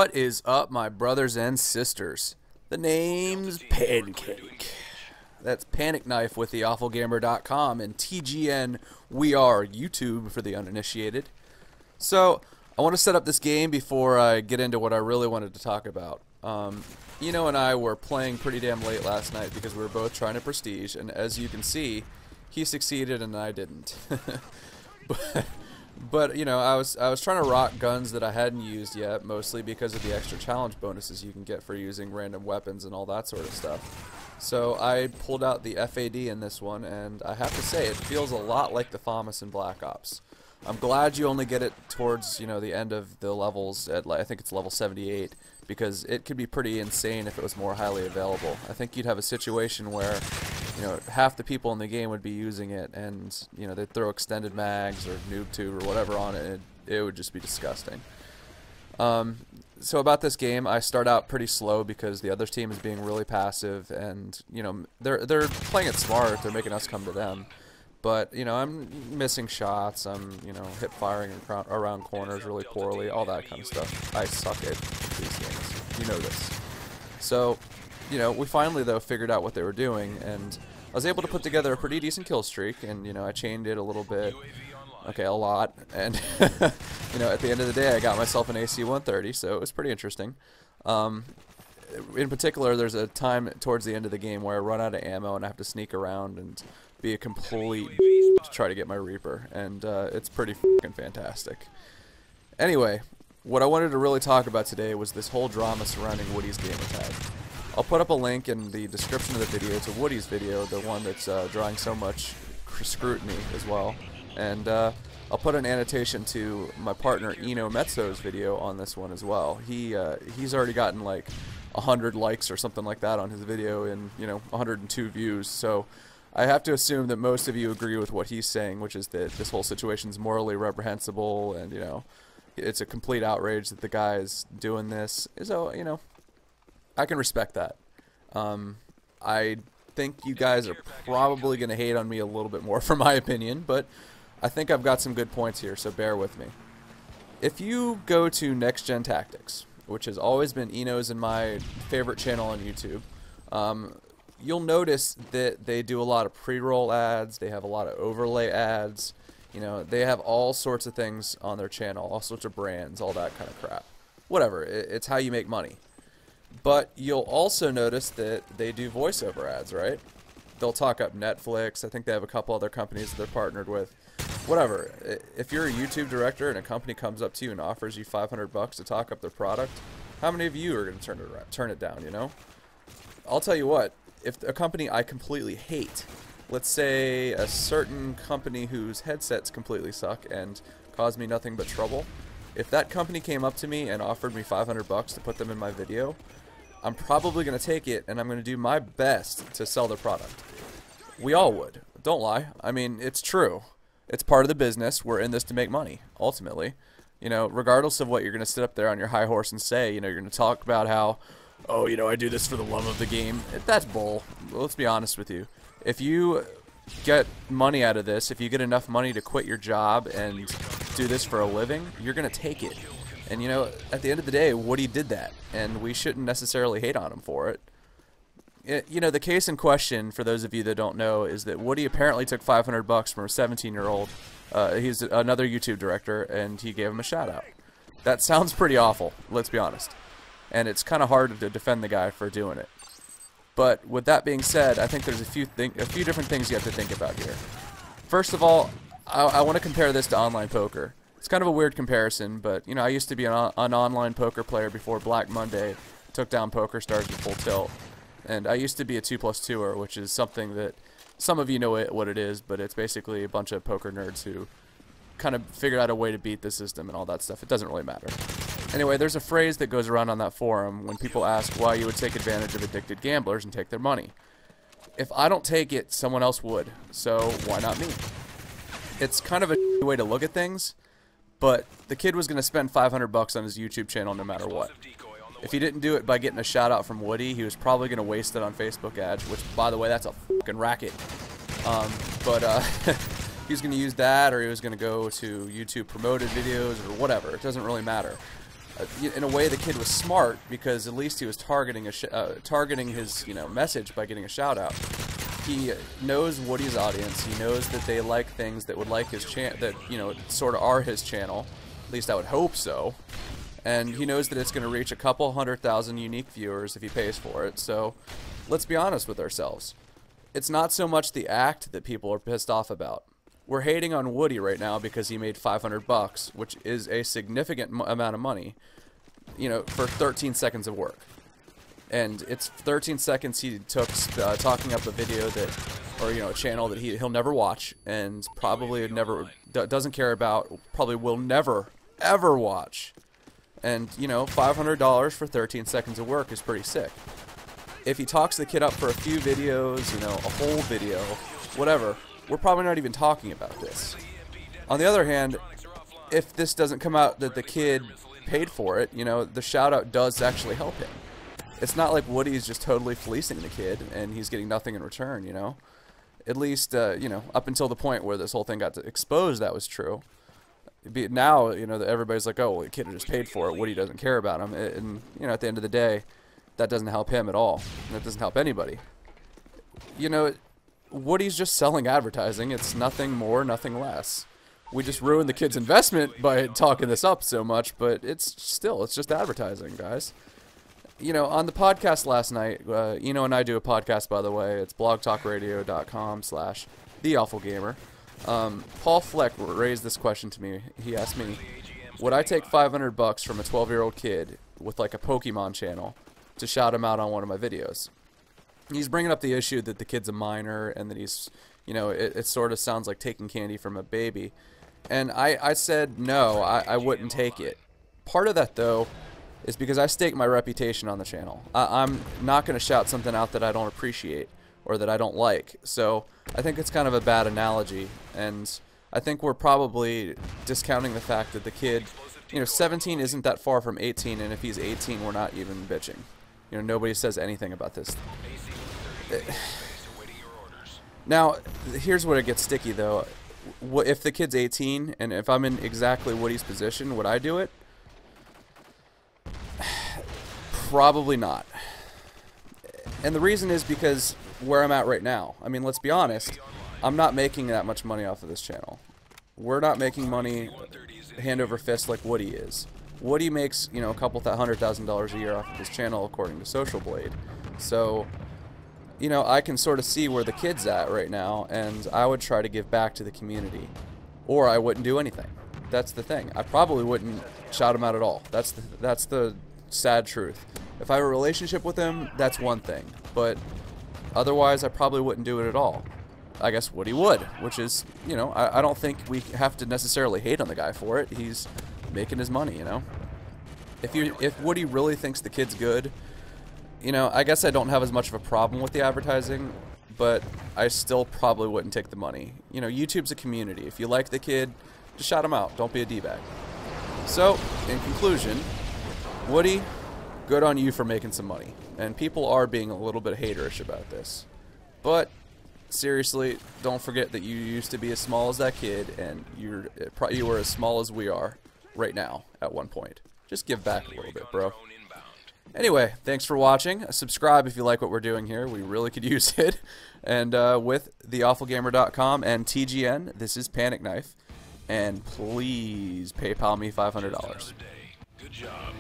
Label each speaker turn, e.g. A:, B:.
A: What is up, my brothers and sisters? The name's Pancake. That's Pan1cKnife with theawfulgamer.com and TGN We Are YouTube for the uninitiated. So, I want to set up this game before I get into what I really wanted to talk about. Eno and I were playing pretty damn late last night because we were both trying to prestige, and as you can see, he succeeded and I didn't. But you know, I was trying to rock guns that I hadn't used yet, mostly because of the extra challenge bonuses you can get for using random weapons and all that sort of stuff. So I pulled out the FAD in this one, and I have to say it feels a lot like the FAMAS in Black Ops. I'm glad you only get it towards, you know, the end of the levels at, I think it's level 78, because it could be pretty insane if it was more highly available. I think you'd have a situation where, you know, half the people in the game would be using it, and, you know, they'd throw extended mags or noob tube or whatever on it, and it would just be disgusting. So about this game, I start out pretty slow because the other team is being really passive, and, you know, they're playing it smart. They're making us come to them. But, you know, I'm missing shots, I'm, you know, hip firing around corners really poorly, all that kind of stuff. I suck at these games. You know this. So, you know, we finally, though, figured out what they were doing, and I was able to put together a pretty decent kill streak, and, you know, I chained it a little bit. Okay, a lot. And, you know, at the end of the day, I got myself an AC-130, so it was pretty interesting. In particular, there's a time towards the end of the game where I run out of ammo and I have to sneak around and be a complete to try to get my Reaper, and it's pretty fucking fantastic. Anyway, what I wanted to really talk about today was this whole drama surrounding Woody's gamertag. I'll put up a link in the description of the video to Woody's video, the one that's drawing so much scrutiny as well, and I'll put an annotation to my partner Eno Metzo's video on this one as well. He's already gotten like 100 likes or something like that on his video, and, you know, 102 views, so I have to assume that most of you agree with what he's saying, which is that this whole situation is morally reprehensible, and, you know, it's a complete outrage that the guy is doing this. So, you know, I can respect that. I think you guys are probably going to hate on me a little bit more for my opinion, but I think I've got some good points here, so bear with me. If you go to Next Gen Tactics, which has always been Eno's and my favorite channel on YouTube, you'll notice that they do a lot of pre-roll ads, they have a lot of overlay ads, you know, they have all sorts of things on their channel, all sorts of brands, all that kind of crap. Whatever, it's how you make money. But you'll also notice that they do voiceover ads, right? They'll talk up Netflix, I think they have a couple other companies that they're partnered with. Whatever, if you're a YouTube director and a company comes up to you and offers you 500 bucks to talk up their product, how many of you are going to turn it down, you know? I'll tell you what, if a company I completely hate, let's say a certain company whose headsets completely suck and cause me nothing but trouble, if that company came up to me and offered me 500 bucks to put them in my video, I'm probably going to take it, and I'm going to do my best to sell their product. We all would. Don't lie. I mean, it's true. It's part of the business. We're in this to make money, ultimately. You know, regardless of what you're going to sit up there on your high horse and say, you know, you're going to talk about how, oh, you know, I do this for the love of the game. That's bull. Let's be honest with you. If you get money out of this, if you get enough money to quit your job and do this for a living, you're going to take it. And, you know, at the end of the day, Woody did that, and we shouldn't necessarily hate on him for it. You know, the case in question, for those of you that don't know, is that Woody apparently took 500 bucks from a 17-year-old. He's another YouTube director, and he gave him a shout-out. That sounds pretty awful, let's be honest. And it's kind of hard to defend the guy for doing it. But with that being said, I think there's a few different things you have to think about here. First of all, I want to compare this to online poker. It's kind of a weird comparison, but, you know, I used to be an online poker player before Black Monday took down Poker Stars at full tilt. And I used to be a 2+2er, which is something that some of you know what it is, but it's basically a bunch of poker nerds who kind of figured out a way to beat the system and all that stuff. It doesn't really matter. Anyway, there's a phrase that goes around on that forum when people ask why you would take advantage of addicted gamblers and take their money. If I don't take it, someone else would, so why not me? It's kind of a way to look at things, but the kid was going to spend 500 bucks on his YouTube channel no matter what. If he didn't do it by getting a shout out from Woody, he was probably going to waste it on Facebook ads, which, by the way, that's a fucking racket. He was going to use that, or he was going to go to YouTube promoted videos, or whatever. It doesn't really matter. In a way, the kid was smart because at least he was targeting targeting his message by getting a shout out. He knows Woody's audience. He knows that they like things that would like his that sort of are his channel. At least I would hope so. And he knows that it's going to reach a couple 100,000 unique viewers if he pays for it. So let's be honest with ourselves. It's not so much the act that people are pissed off about. We're hating on Woody right now because he made $500, which is a significant amount of money, for 13 seconds of work. And it's 13 seconds he took talking up a video or a channel that he'll never watch and probably never doesn't care about, probably will never ever watch. And $500 for 13 seconds of work is pretty sick. If he talks the kid up for a few videos, a whole video, whatever, we're probably not even talking about this. On the other hand, if this doesn't come out that the kid paid for it, the shout out does actually help him. It's not like Woody's just totally fleecing the kid and he's getting nothing in return, At least, up until the point where this whole thing got exposed, that was true. Now, everybody's like, oh, well, the kid just paid for it. Woody doesn't care about him. And, at the end of the day, that doesn't help him at all. That doesn't help anybody. Woody's just selling advertising. It's nothing more, nothing less. We just ruined the kid's investment by talking this up so much, but it's just advertising, guys. On the podcast last night, and I do a podcast, by the way. It's blogtalkradio.com/theawfulgamer. Paul Fleck raised this question to me. He asked me, would I take $500 from a 12-year-old kid with like a Pokemon channel to shout him out on one of my videos? He's bringing up the issue that the kid's a minor and that he's, it sort of sounds like taking candy from a baby. And I said, no, I wouldn't take it. Part of that, though, is because I stake my reputation on the channel. I'm not going to shout something out that I don't appreciate or that I don't like. So I think it's kind of a bad analogy. And I think we're probably discounting the fact that the kid, 17 isn't that far from 18. And if he's 18, we're not even bitching. Nobody says anything about this. Now, here's where it gets sticky, though. If the kid's 18, and if I'm in exactly Woody's position, would I do it? Probably not. And the reason is because where I'm at right now. I mean, let's be honest. I'm not making that much money off of this channel. We're not making money hand over fist like Woody is. Woody makes, a couple $100,000 a year off of his channel, according to Social Blade. So, I can sort of see where the kid's at right now, and I would try to give back to the community. Or I wouldn't do anything. That's the thing. I probably wouldn't shout him out at all. That's the sad truth. If I have a relationship with him, that's one thing. But otherwise, I probably wouldn't do it at all. I guess Woody would, which is, I don't think we have to necessarily hate on the guy for it. He's making his money, If Woody really thinks the kid's good, I guess I don't have as much of a problem with the advertising, but I still probably wouldn't take the money. YouTube's a community. If you like the kid, just shout him out. Don't be a D-bag. So, in conclusion, Woody, good on you for making some money. And people are being a little bit haterish about this. But, seriously, don't forget that you used to be as small as that kid, and you were as small as we are right now at one point. Just give back a little bit, bro. Anyway, thanks for watching. Subscribe if you like what we're doing here. We really could use it. And with theawfulgamer.com and TGN, this is Pan1cKnife. And please PayPal me $500.
B: Good job.